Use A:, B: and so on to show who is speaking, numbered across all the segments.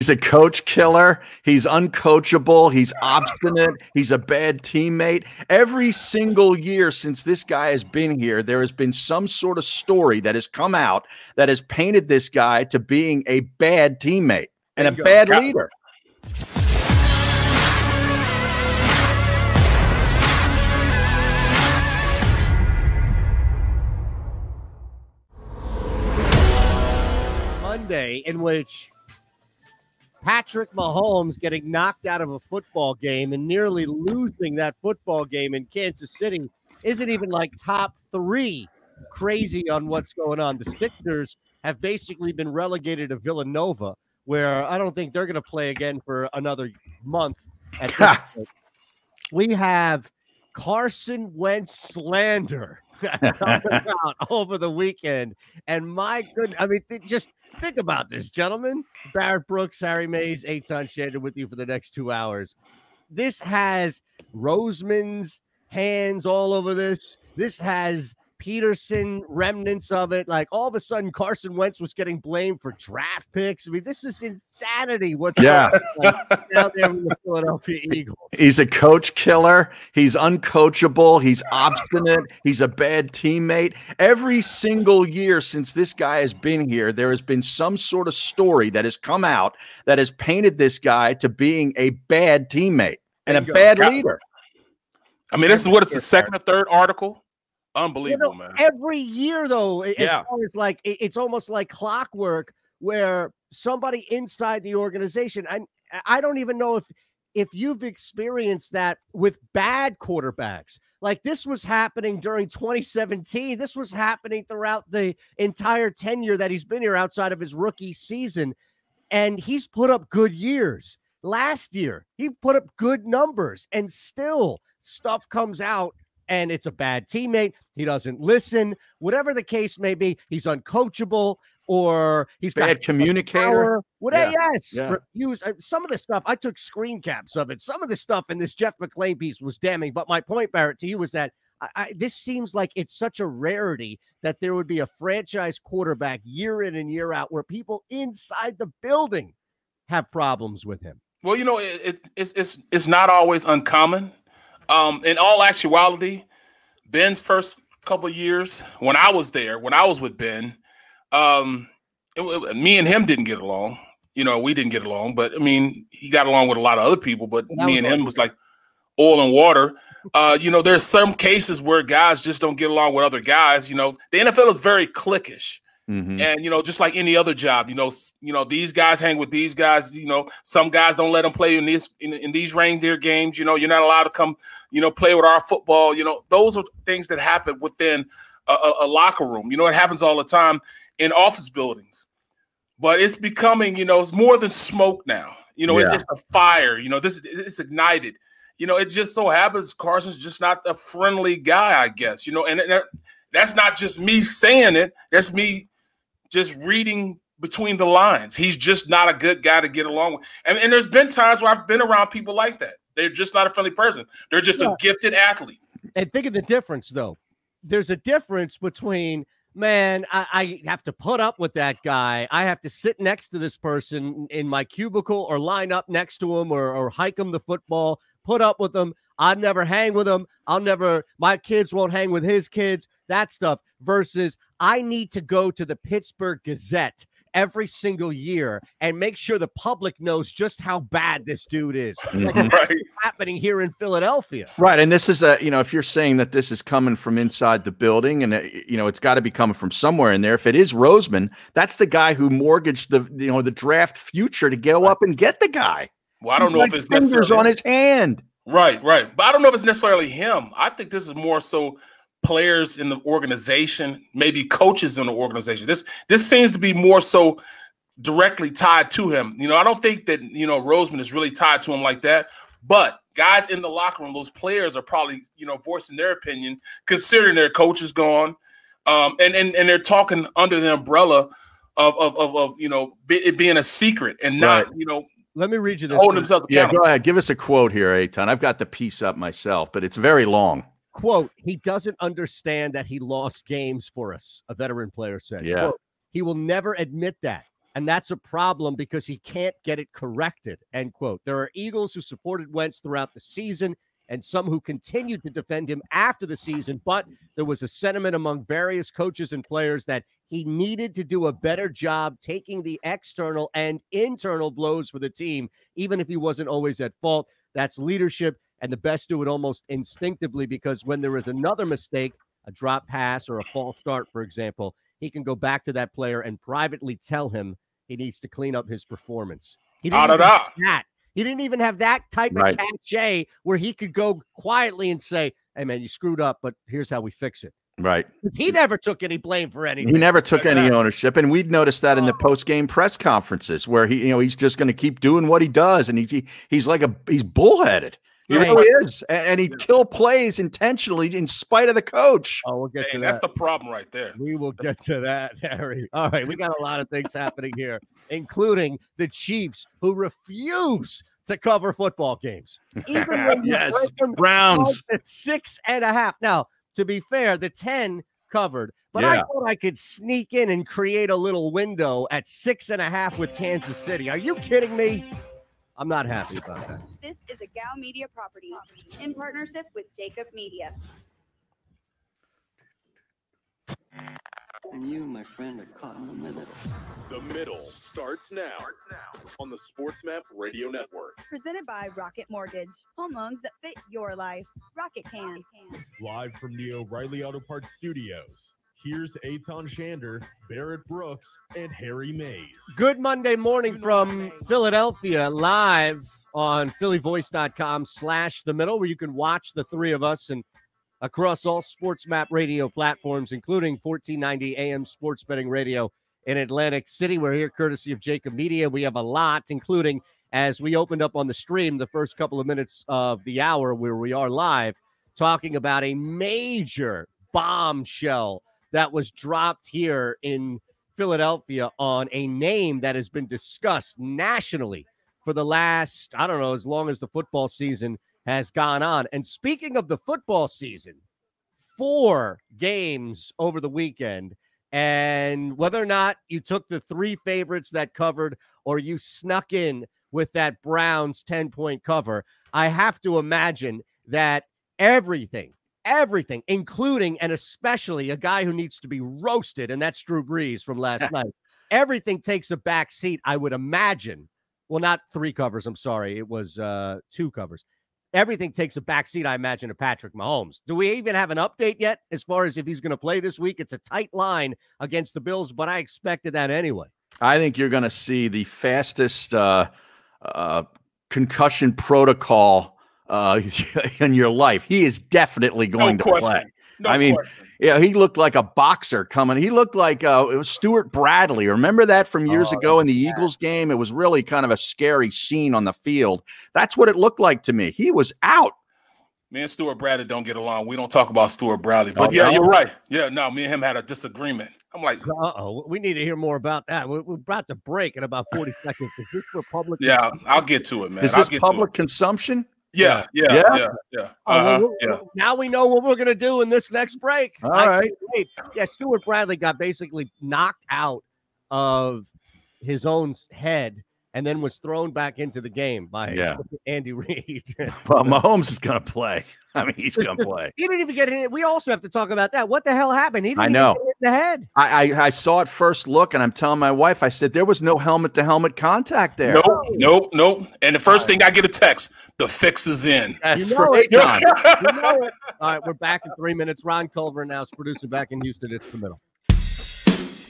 A: He's a coach killer. He's uncoachable. He's obstinate. He's a bad teammate. Every single year since this guy has been here, there has been some sort of story that has come out that has painted this guy to being a bad teammate and a bad leader.
B: Monday, in which Patrick Mahomes getting knocked out of a football game and nearly losing that football game in Kansas City isn't even like top 3 crazy on what's going on. The Sixers have basically been relegated to Villanova, where I don't think they're going to play again for another month. At this point. We have Carson Wentz slander coming out over the weekend. And my goodness, I mean, just think about this, gentlemen. Barrett Brooks, Harry Mays, Eitan Shander with you for the next 2 hours. This has Roseman's hands all over this. This has Peterson remnants of it. Like, all of a sudden, Carson Wentz was getting blamed for draft picks. I mean, this is insanity. What's going on down there with the Philadelphia Eagles?
A: He's a coach killer. He's uncoachable. He's obstinate. He's a bad teammate. Every single year since this guy has been here, there has been some sort of story that has come out that has painted this guy to being a bad teammate and a bad leader.
C: I mean, this is what, it's the second or third article. Unbelievable, man.
B: Every year, though, as far as like, it's almost like clockwork where somebody inside the organization, I don't even know if you've experienced that with bad quarterbacks. Like, this was happening during 2017. This was happening throughout the entire tenure that he's been here outside of his rookie season. And he's put up good years. Last year, he put up good numbers, and still stuff comes out. And it's a bad teammate. He doesn't listen. Whatever the case may be, he's uncoachable, or he's
A: bad communicator.
B: Whatever. Yes. Refuse. Some of the stuff, I took screen caps of it. Some of the stuff in this Jeff McClain piece was damning. But my point, Barrett, to you was that this seems like it's such a rarity that there would be a franchise quarterback year in and year out where people inside the building have problems with him.
C: Well, you know, it's not always uncommon. In all actuality, Ben's first couple of years, when I was there, when I was with Ben, me and him didn't get along. You know, we didn't get along, but I mean, he got along with a lot of other people, but me and him was like oil and water. You know, there's some cases where guys just don't get along with other guys. You know, the NFL is very cliquish. And, you know, just like any other job, you know, these guys hang with these guys, you know, some guys don't let them play in these reindeer games. You know, you're not allowed to come, you know, play with our football. You know, those are things that happen within a locker room. You know, it happens all the time in office buildings, but it's becoming, you know, it's more than smoke now. You know, it's a fire, you know, it's ignited. You know, it just so happens Carson's just not a friendly guy, I guess, you know, and that's not just me saying it. That's me just reading between the lines. He's just not a good guy to get along with. And there's been times where I've been around people like that. They're just not a friendly person. They're just a gifted athlete.
B: And think of the difference, though. There's a difference between, man, I have to put up with that guy. I have to sit next to this person in my cubicle or line up next to him or hike him the football, put up with him. I'll never hang with him. My kids won't hang with his kids, that stuff, versus I need to go to the Pittsburgh Gazette every single year and make sure the public knows just how bad this dude is. Like, that's happening here in Philadelphia.
A: Right. And this is you know, if you're saying that this is coming from inside the building and, you know, it's got to be coming from somewhere in there. If it is Roseman, that's the guy who mortgaged the draft future to go up and get the guy.
C: Well, I don't know if it's necessarily
A: on his hand.
C: Right. But I don't know if it's necessarily him. I think this is more so players in the organization, maybe coaches in the organization. This seems to be more so directly tied to him. You know, I don't think that, you know, Roseman is really tied to him like that. But guys in the locker room, those players are probably, you know, voicing their opinion, considering their coach is gone, and they're talking under the umbrella of you know, it being a secret and not, you know.
B: Let me read you this.
C: Holding themselves accountable.
A: Yeah, go ahead. Give us a quote here, Eitan. I've got the piece up myself, but it's very long.
B: Quote, he doesn't understand that he lost games for us, a veteran player said.
A: Yeah.
B: Quote, he will never admit that. And that's a problem because he can't get it corrected, end quote. There are Eagles who supported Wentz throughout the season and some who continued to defend him after the season, but there was a sentiment among various coaches and players that he needed to do a better job taking the external and internal blows for the team, even if he wasn't always at fault. That's leadership, and the best do it almost instinctively, because when there is another mistake, a drop pass or a false start, for example, he can go back to that player and privately tell him he needs to clean up his performance. He didn't even have that type of cachet where he could go quietly and say, hey, man, you screwed up, but here's how we fix it.
A: Right.
B: He never took any blame for anything.
A: He never took any ownership. And we'd noticed that in the post-game press conferences where he's just going to keep doing what he does. And he's bullheaded. He really is. And he'd kill plays intentionally in spite of the coach.
B: Oh, we'll get to that.
C: That's the problem right there.
B: We will get to that, Harry. All right, we got a lot of things happening here, including the Chiefs, who refuse to cover football games. Even when
A: Browns
B: at 6.5. Now, to be fair, the 10 covered, but I thought I could sneak in and create a little window at 6.5 with Kansas City. Are you kidding me? I'm not happy about that.
D: This is a Gow Media property in partnership with Jacob Media.
E: And you, my friend, are caught in the middle.
F: The Middle starts now on the SportsMap Radio Network.
D: Presented by Rocket Mortgage. Home loans that fit your life. Rocket can.
F: Live from the O'Reilly Auto Parts Studios. Here's Eitan Shander, Barrett Brooks, and Harry Mays.
B: Good Monday morning from Philadelphia, live on phillyvoice.com/the middle, where you can watch the three of us and across all SportsMap radio platforms, including 1490 AM Sports Betting Radio in Atlantic City. We're here courtesy of Jacob Media. We have a lot, including, as we opened up on the stream the first couple of minutes of the hour where we are live, talking about a major bombshell that was dropped here in Philadelphia on a name that has been discussed nationally for the last, I don't know, as long as the football season has gone on. And speaking of the football season, 4 games over the weekend, and whether or not you took the 3 favorites that covered or you snuck in with that Browns 10-point cover, I have to imagine that everything, including and especially a guy who needs to be roasted, and that's Drew Brees from last night. Everything takes a back seat, I would imagine. Well, not 3 covers. I'm sorry. It was 2 covers. Everything takes a back seat, I imagine, to Patrick Mahomes. Do we even have an update yet as far as if he's going to play this week? It's a tight line against the Bills, but I expected that anyway.
A: I think you're going to see the fastest concussion protocol in your life. He is definitely going to play. He looked like a boxer coming. He looked like it was Stuart Bradley. Remember that from years ago in the Eagles game? It was really kind of a scary scene on the field. That's what it looked like to me. He was out.
C: Me and Stuart Bradley don't get along. We don't talk about Stuart Bradley. But you're right. Yeah, no, me and him had a disagreement. I'm like,
B: we need to hear more about that. We're about to break in about 40 seconds. Is this Republican?
C: Yeah, I'll get to it, man.
A: Is this public consumption?
C: Yeah.
B: Now we know what we're going to do in this next break.
A: All right.
B: Yeah, Stuart Bradley got basically knocked out of his own head and then was thrown back into the game by Andy Reid.
A: Well, Mahomes is going to play. I mean, he's going to play.
B: He didn't even get in. We also have to talk about that. What the hell happened? He didn't even get in the head.
A: I saw it first look, and I'm telling my wife, I said, there was no helmet-to-helmet contact there.
C: Nope. And the first thing I get a text, the fix is in.
A: That's for Eitan.
B: You know it. All right, we're back in 3 minutes. Ron Culver now is producing back in Houston. It's the middle.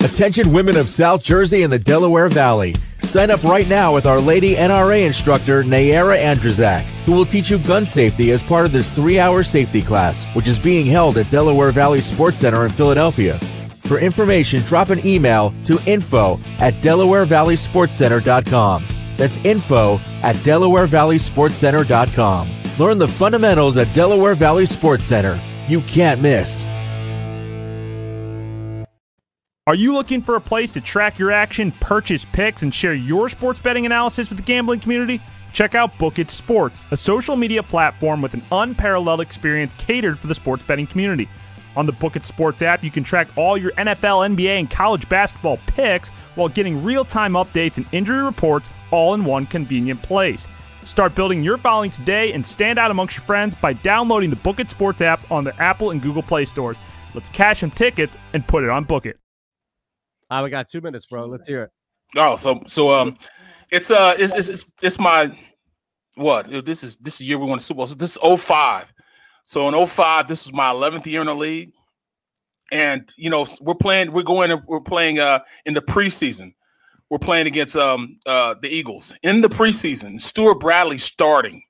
G: Attention women of South Jersey and the Delaware Valley. Sign up right now with Our Lady NRA instructor Nayara Andrzak, who will teach you gun safety as part of this 3-hour safety class, which is being held at Delaware Valley Sports Center in Philadelphia. For information, drop an email to info@DelawareValleySportsCenter.com. That's info@DelawareValleySportsCenter.com. Learn the fundamentals at Delaware Valley Sports Center. You can't miss.
H: Are you looking for a place to track your action, purchase picks, and share your sports betting analysis with the gambling community? Check out Book It Sports, a social media platform with an unparalleled experience catered for the sports betting community. On the Book It Sports app, you can track all your NFL, NBA, and college basketball picks while getting real-time updates and injury reports all in one convenient place. Start building your following today and stand out amongst your friends by downloading the Book It Sports app on the Apple and Google Play stores. Let's cash some tickets and put it on Book It.
B: We got 2 minutes, bro. Let's hear it.
C: Oh, it's my what? This is the year we won the Super Bowl. So this is 05. So in 05, this is my 11th year in the league. And, we're playing in the preseason. We're playing against the Eagles in the preseason. Stuart Bradley starting.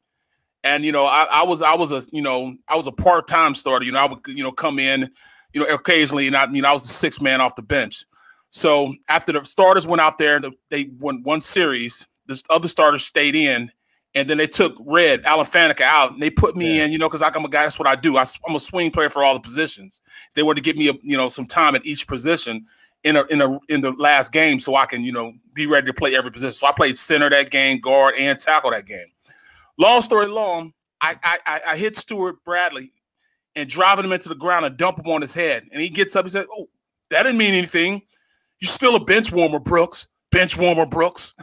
C: And, I was a part-time starter. I would, come in, occasionally, and I was the sixth man off the bench. So after the starters went out there, they won one series. The other starters stayed in. And then they took Alan Faneca out, and they put me in, because I'm a guy. That's what I do. I'm a swing player for all the positions. They wanted to give me, some time at each position in the last game, so I can, be ready to play every position. So I played center that game, guard, and tackle that game. Long story long, I hit Stuart Bradley and driving him into the ground and dump him on his head. And he gets up and said, "Oh, that didn't mean anything. You're still a bench warmer, Brooks." Bench warmer Brooks.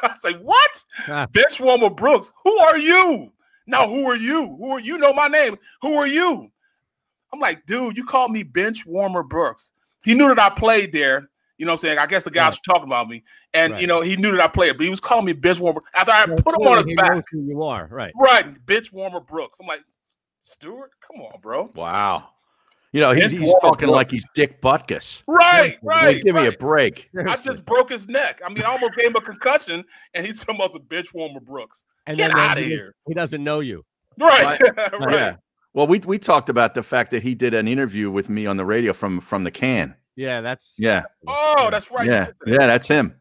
C: I say, what? Bench warmer Brooks. Who are you? Now, who are you? Who are you? Know my name. Who are you? I'm like, dude, you called me bench warmer Brooks. He knew that I played there. You know what I'm saying? I guess the guys were talking about me. And, he knew that I played, but he was calling me bench warmer after I put him on his back.
B: Knows who you are, right?
C: Right. Bench warmer Brooks. I'm like, Stuart, come on, bro.
A: Wow. He's talking like he's Dick Butkus.
C: Right.
A: Give me a break.
C: I just broke his neck. I almost gave him a concussion, and he's talking about some bench warmer Brooks.
B: And
C: get out of here.
B: He doesn't know you.
C: Right. Right.
A: Yeah. Well, we talked about the fact that he did an interview with me on the radio from the can.
B: Yeah, that's
C: Oh, that's right.
A: Yeah, that's him.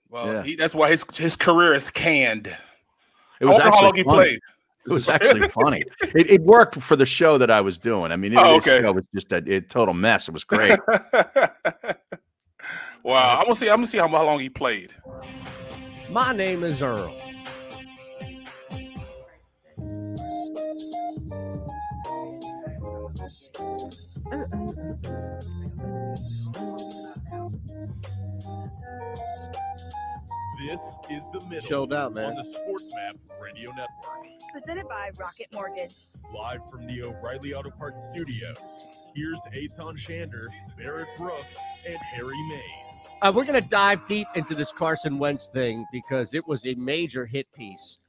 C: Well, that's why his career is canned.
A: It was
C: how long he played.
A: It was actually funny. It worked for the show that I was doing. The show was just a total mess. It was great.
C: Wow. I'm gonna see how long he played.
B: My name is Earl.
F: This is The Middle
B: Chilled out, man.
F: on the Sports Map Radio Network.
D: Presented by Rocket Mortgage.
F: Live from the O'Reilly Auto Parts Studios, here's Eitan Shander, Barrett Brooks, and Harry Mays.
B: We're going to dive deep into this Carson Wentz thing because it was a major hit piece.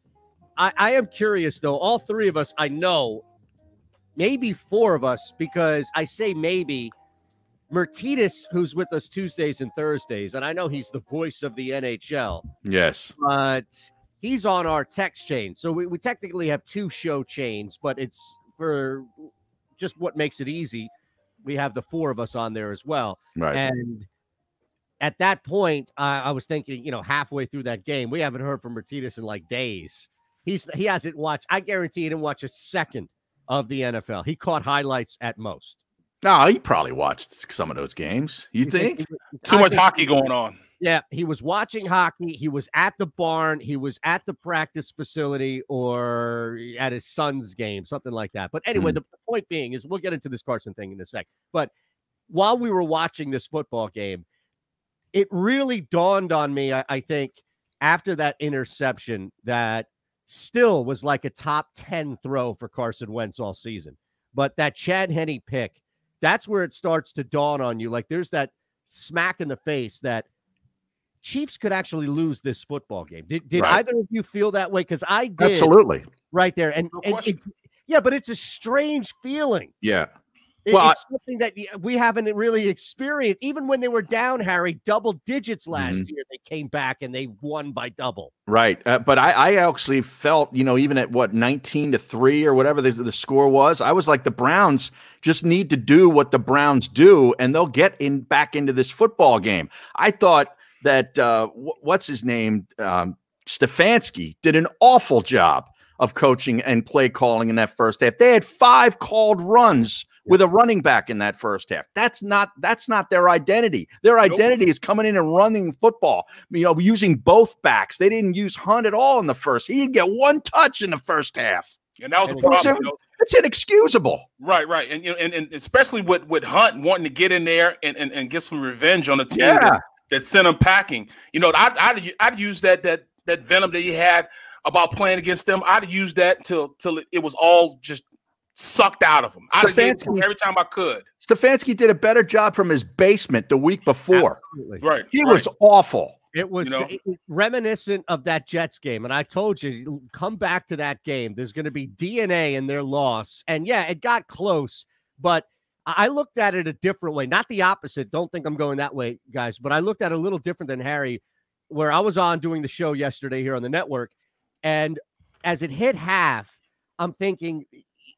B: I am curious, though. All three of us, I know, maybe four of us, because I say maybe, Mertitas, who's with us Tuesdays and Thursdays, and I know he's the voice of the NHL.
A: Yes.
B: But he's on our text chain. So we technically have two show chains, but it's for just what makes it easy. We have the four of us on there as well.
A: Right.
B: And at that point, I was thinking, halfway through that game, we haven't heard from Mertitas in like days. He hasn't watched, I guarantee he didn't watch a second of the NFL. He caught highlights at most.
A: No, he probably watched some of those games. You think?
C: Too much hockey going on.
B: Yeah, he was watching hockey. He was at the barn. He was at the practice facility or at his son's game, something like that. But anyway, the point being is we'll get into this Carson thing in a sec. But while we were watching this football game, it really dawned on me, I think, after that interception that still was like a top 10 throw for Carson Wentz all season. But that Chad Henne pick, that's where it starts to dawn on you. Like there's that smack in the face that Chiefs could actually lose this football game. Did either of you feel that way? Because I did.
A: Absolutely.
B: Right there. And yeah, but it's a strange feeling.
A: Yeah.
B: It's something that we haven't really experienced. Even when they were down, Harry, double digits last year, they came back and they won by double.
A: Right. But I actually felt, even at 19-3 or whatever the score was, I was like, the Browns just need to do what the Browns do, and they'll get back into this football game. I thought that, what's his name? Stefanski did an awful job of coaching and play calling in that first half. They had 5 called runs with a running back in that first half. That's not their identity. Their identity is coming in and running football, using both backs. They didn't use Hunt at all in the first. He didn't get one touch in the first half.
C: And that was a problem.
A: It's inexcusable.
C: Right. And and especially with Hunt wanting to get in there and get some revenge on the team that sent him packing. I'd use that venom that he had about playing against them. I'd use that till it was all just sucked out of him. I'd have gave him every time I could.
A: Stefanski did a better job from his basement the week before.
B: Absolutely.
C: Right.
A: He was awful.
B: It was reminiscent of that Jets game. And I told you, come back to that game. There's going to be DNA in their loss. And yeah, it got close, but I looked at it a different way. Not the opposite. Don't think I'm going that way, guys. But I looked at it a little different than Harry, where I was on doing the show yesterday here on the network. And as it hit half, I'm thinking,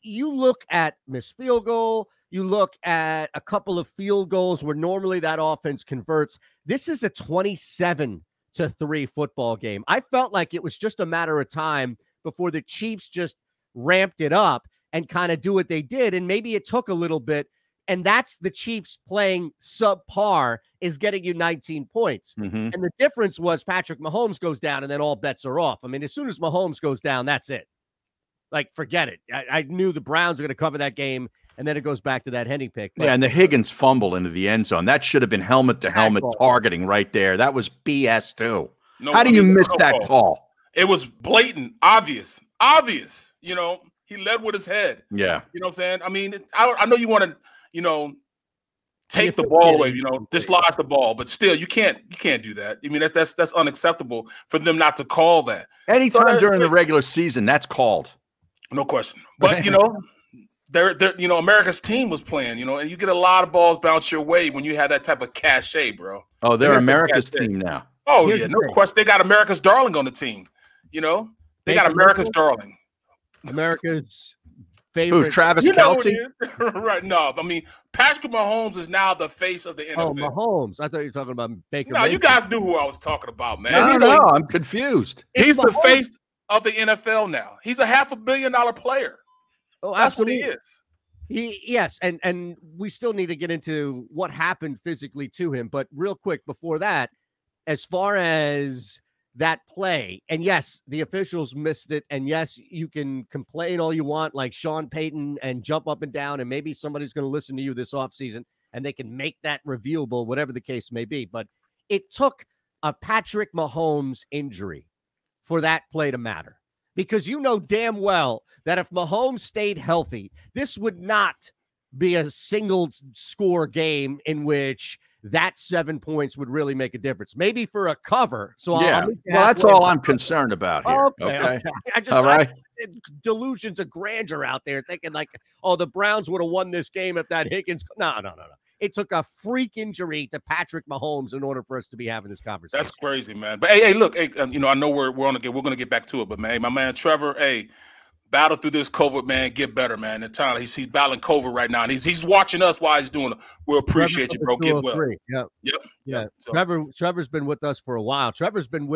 B: you look at missed field goal, you look at a couple of field goals where normally that offense converts. This is a 27-3 football game. I felt like it was just a matter of time before the Chiefs just ramped it up and kind of do what they did. And maybe it took a little bit. And that's the Chiefs playing subpar is getting you 19 points. And the difference was Patrick Mahomes goes down and then all bets are off. I mean, as soon as Mahomes goes down, that's it. Like, forget it. I knew the Browns were going to cover that game. And then it goes back to that Henning pick.
A: But, and the Higgins fumble into the end zone. That should have been helmet-to-helmet targeting right there. That was BS, too. How do you miss that call?
C: It was blatant, obvious. He led with his head.
A: Yeah.
C: You know what I'm saying? I mean, I know you want to, take the ball away, dislodge the ball, but still, you can't do that. I mean, that's unacceptable for them not to call that.
A: Anytime during the regular season, that's called.
C: No question. But, America's team was playing, and you get a lot of balls bounce your way when you have that type of cachet, bro.
A: Oh, they're America's team now.
C: Oh, yeah, no question. They got America's darling on the team. They got America's darling.
B: America's favorite.
A: Who, Travis Kelce?
C: Right. No, I mean, Patrick Mahomes is now the face of the NFL.
B: Oh, Mahomes. I thought you were talking about Baker.
C: No, you guys knew who I was talking about, man.
A: No, I'm confused.
C: He's the face of the NFL now. He's a $500 million player.
B: Oh,
C: that's
B: absolutely.
C: what he is.
B: Yes, and we still need to get into what happened physically to him. But real quick before that, as far as that play, and yes, the officials missed it, and yes, you can complain all you want like Sean Payton and jump up and down, and maybe somebody's going to listen to you this offseason, and they can make that reviewable, whatever the case may be. But it took a Patrick Mahomes injury for that play to matter. Because you know damn well that if Mahomes stayed healthy, this would not be a single score game in which that 7 points would really make a difference. Maybe for a cover. So
A: yeah, that's all I'm concerned about here. Okay.
B: All right. Delusions of grandeur out there thinking like, oh, the Browns would have won this game if that Higgins. No. It took a freak injury to Patrick Mahomes in order for us to be having this conversation.
C: That's crazy, man. But hey, look, I know we're going to get back to it, but man, my man Trevor, battle through this COVID, man. Get better, man. And Tyler, he's battling COVID right now, and he's watching us while he's doing it. We appreciate you, bro. Get well.
B: Yep. So. Trevor's been with us for a while. Trevor's been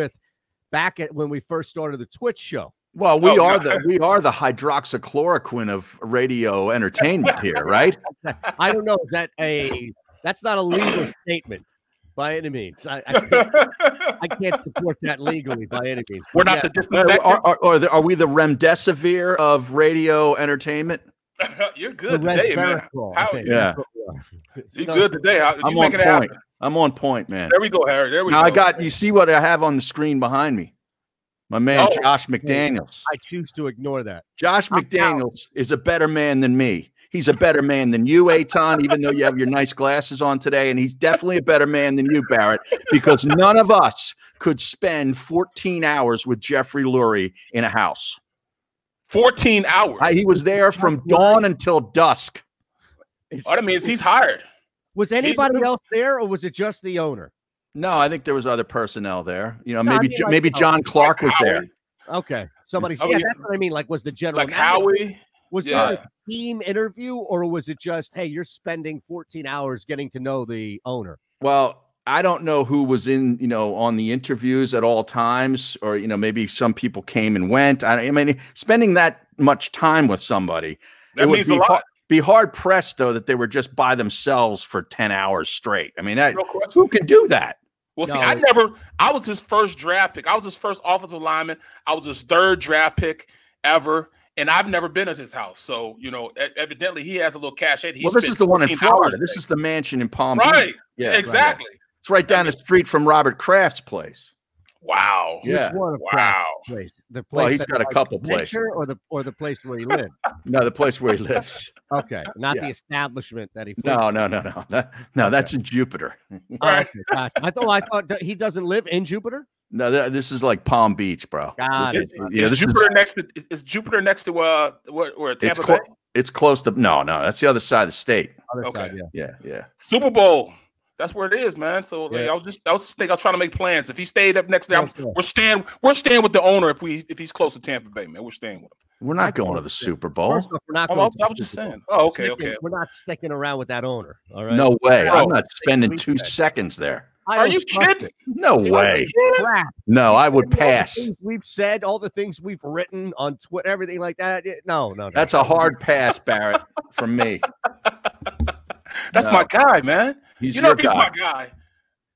B: back at when we first started the Twitch show.
A: Well, we are the hydroxychloroquine of radio entertainment here, right?
B: I don't know. That's not a legal statement by any means. I can't support that legally by any means.
C: We're not the disinfectant.
A: Are we the remdesivir of radio entertainment?
C: You're good today, man.
A: Yeah.
C: You're good today.
A: I'm on point. I'm on point, man.
C: There we go, Harry. There we go.
A: You see what I have on the screen behind me? My man, Josh McDaniels.
B: I choose to ignore that.
A: Josh McDaniels is a better man than me. He's a better man than you, Eitan, even though you have your nice glasses on today. And he's definitely a better man than you, Barrett, because none of us could spend 14 hours with Jeffrey Lurie in a house.
C: 14 hours?
A: He was there from dawn until dusk.
C: That means he's hired.
B: Was anybody else there, or was it just the owner?
A: No, I think there was other personnel there. Maybe John Clark was there.
B: Okay. That's what I mean. Like, was the general
C: like Howie?
B: Was this a team interview, or was it just, hey, you're spending 14 hours getting to know the owner?
A: Well, I don't know who was in, on the interviews at all times, or, maybe some people came and went. I mean, spending that much time with somebody,
C: that means a lot.
A: Be hard pressed, though, that they were just by themselves for 10 hours straight. I mean, who can do that?
C: Well, see, I was his first draft pick. I was his first offensive lineman. I was his third draft pick ever. and I've never been at his house. So, evidently he has a little cache.
A: Well, this is the one in Florida. This is the mansion in Palm Beach.
C: Right. Yeah, exactly.
A: Right. It's right down the street from Robert Kraft's place.
C: Wow.
A: Yeah.
B: Which one of Kraft's place? The place
A: well, he's got a couple places.
B: Or the place where he lived?
A: No, the place where he lives.
B: Okay. Not the establishment that he
A: No, that's in Jupiter.
C: Right.
B: Okay, gotcha. I thought he doesn't live in Jupiter?
A: No, this is like Palm Beach, bro.
B: Got it.
C: Is Jupiter next to where Tampa Bay?
A: It's close to no, that's the other side of the state.
B: Other
C: Okay.
B: side,
A: Yeah.
C: Super Bowl. That's where it is, man. So I was trying to make plans. If he stayed up next there, we're staying with the owner if he's close to Tampa Bay, man. We're staying with him.
A: We're not going to the Super Bowl.
B: First off, we're not
C: I was just saying. Oh, okay.
B: We're not sticking around with that owner. All right.
A: No way. I'm not spending 2 seconds there.
C: Are you kidding?
A: No way.
B: Crap.
A: No, I would pass.
B: We've said all the things we've written on Twitter, everything like that. No.
A: That's a hard pass, Barrett, from me.
C: That's my guy, man.
A: He's
C: he's
A: your
C: my guy.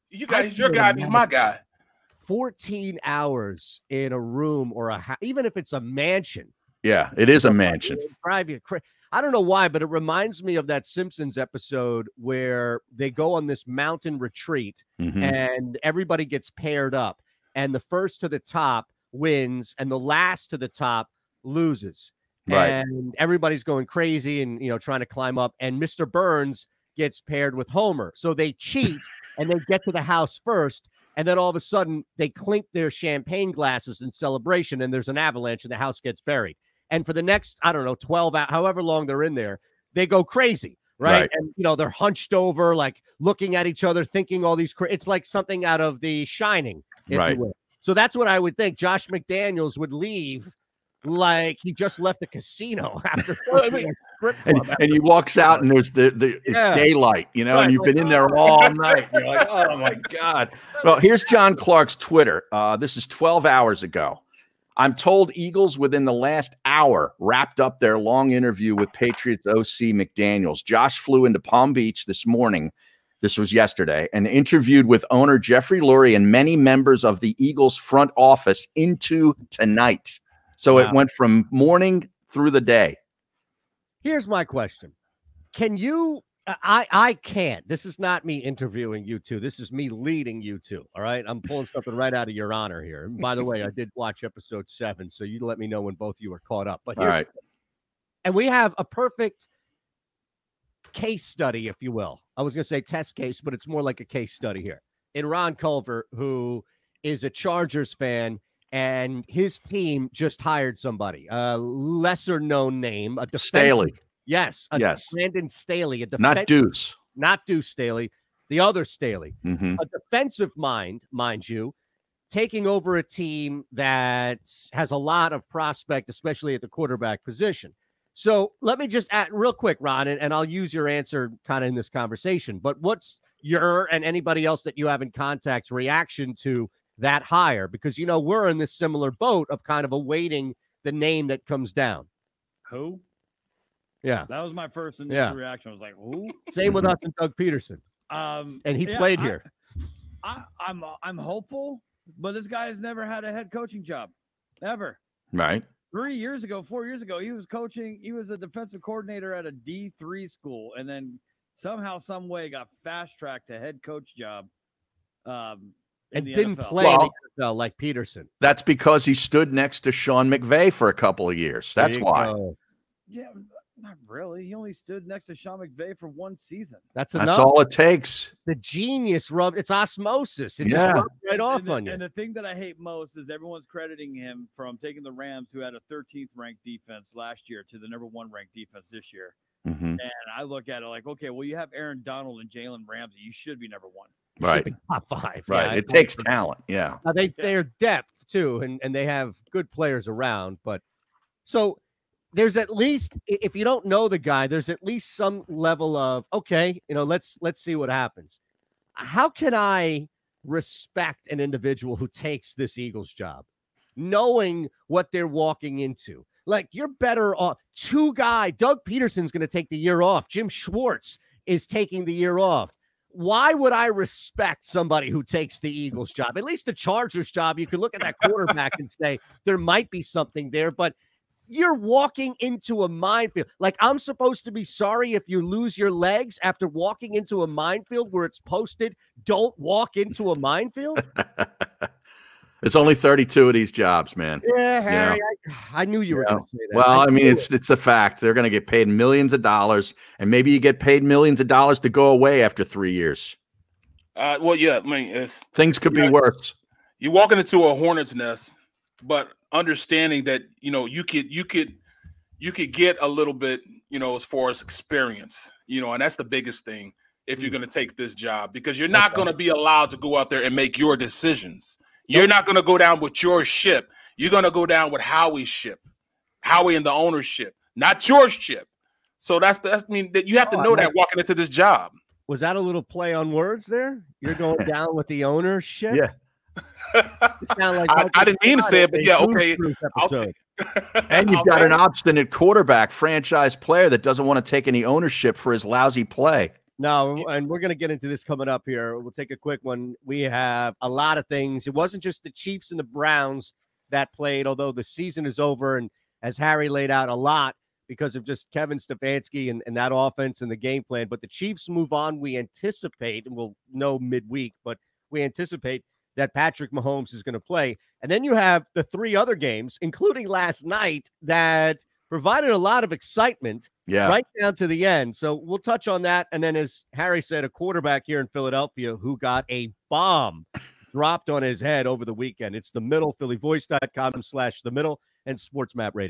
C: He's your guy. He's my guy.
B: 14 hours in a room or even if it's a mansion.
A: Yeah, it is a mansion.
B: Drive you crazy. I don't know why, but it reminds me of that Simpsons episode where they go on this mountain retreat and everybody gets paired up, and the first to the top wins and the last to the top loses.
A: Right.
B: And everybody's going crazy and trying to climb up, and Mr. Burns gets paired with Homer. So they cheat and they get to the house first, and then all of a sudden they clink their champagne glasses in celebration, and there's an avalanche and the house gets buried. And for the next, 12 hours, however long they're in there, they go crazy, right? And, they're hunched over, like looking at each other, thinking all these, it's like something out of The Shining, if you will. So that's what I would think. Josh McDaniels would leave like he just left the casino after
A: and he walks out and there's it's daylight, and you've been in there all night. You're like, oh my God. Well, here's John Clark's Twitter. This is 12 hours ago. I'm told Eagles within the last hour wrapped up their long interview with Patriots OC McDaniels. Josh flew into Palm Beach this morning. This was yesterday, and interviewed with owner Jeffrey Lurie and many members of the Eagles front office into tonight. So it went from morning through the day.
B: Here's my question. Can you I can't. This is not me interviewing you two. This is me leading you two. All right. I'm pulling something right out of your honor here. And by the way, I did watch episode 7. So you let me know when both of you are caught up. But here's and we have a perfect case study, if you will. I was going to say test case, but it's more like a case study here. In Ron Culver, who is a Chargers fan, and his team just hired somebody, a lesser known name, a
A: Staley.
B: Yes. Brandon Staley.
A: Not Deuce.
B: Not Deuce Staley. The other Staley.
A: Mm-hmm.
B: A defensive mind you, taking over a team that has a lot of prospect, especially at the quarterback position. So let me just add real quick, Ron, and I'll use your answer kind of in this conversation. But what's your and anybody else that you have in contact's reaction to that hire? Because, we're in this similar boat of kind of awaiting the name that comes down.
I: Who?
B: Yeah.
I: That was my first initial reaction. I was like, who?
B: Same with us and Doug Peterson. And he played here.
I: I'm hopeful, but this guy has never had a head coaching job. Ever.
A: Right.
I: 4 years ago, he was coaching. He was a defensive coordinator at a D3 school, and then somehow, some way got fast-tracked to head coach job. And
B: didn't play in the NFL like Peterson.
A: That's because he stood next to Sean McVay for a couple of years. That's why.
I: Yeah, not really. He only stood next to Sean McVay for 1 season.
B: That's enough.
A: That's all it takes.
B: The genius it's osmosis. It just rubs right off on you.
I: And the thing that I hate most is everyone's crediting him from taking the Rams, who had a 13th ranked defense last year, to the number 1 ranked defense this year.
A: Mm-hmm.
I: And I look at it like, okay, well, you have Aaron Donald and Jalen Ramsey. You should be number 1.
A: Right.
B: Top 5.
A: Right. It takes talent. Yeah.
B: Now they're depth too, and they have good players around. But so there's at least, if you don't know the guy, there's at least some level of, okay, let's see what happens. How can I respect an individual who takes this Eagles job, knowing what they're walking into? Like, you're better off. Doug Peterson's going to take the year off. Jim Schwartz is taking the year off. Why would I respect somebody who takes the Eagles job? At least the Chargers job, you could look at that quarterback and say there might be something there, but You're walking into a minefield. Like, I'm supposed to be sorry if you lose your legs after walking into a minefield where it's posted, don't walk into a minefield?
A: There's only 32 of these jobs, man.
B: Yeah, Harry, I knew you were going to say that.
A: Well, I mean, it's a fact. They're going to get paid millions of dollars, and maybe you get paid millions of dollars to go away after 3 years.
C: Well, yeah, I mean,
A: things could be worse.
C: You're walking into a hornet's nest, but understanding that you could get a little bit, as far as experience, and that's the biggest thing if you're going to take this job, because you're not going to be allowed to go out there and make your decisions. You're not going to go down with your ship. You're going to go down with Howie's ship, Howie and the ownership, not your ship. So that's I mean, that you have to know that walking into this job.
B: Was that a little play on words there? You're going down with the ownership?
A: Yeah.
C: I didn't mean to say it, but yeah, okay. I'll take it.
A: And you've got an obstinate quarterback, franchise player that doesn't want to take any ownership for his lousy play.
B: No, and we're going to get into this coming up here. We'll take a quick one. We have a lot of things. It wasn't just the Chiefs and the Browns that played, although the season is over. And as Harry laid out, a lot because of just Kevin Stefanski and that offense and the game plan. But the Chiefs move on. We anticipate, and we'll know midweek, but we anticipate that Patrick Mahomes is going to play. And then you have the 3 other games, including last night, that provided a lot of excitement right down to the end. So we'll touch on that. And then, as Harry said, a quarterback here in Philadelphia who got a bomb dropped on his head over the weekend. It's The Middle, phillyvoice.com/The Middle, and SportsMap Radio.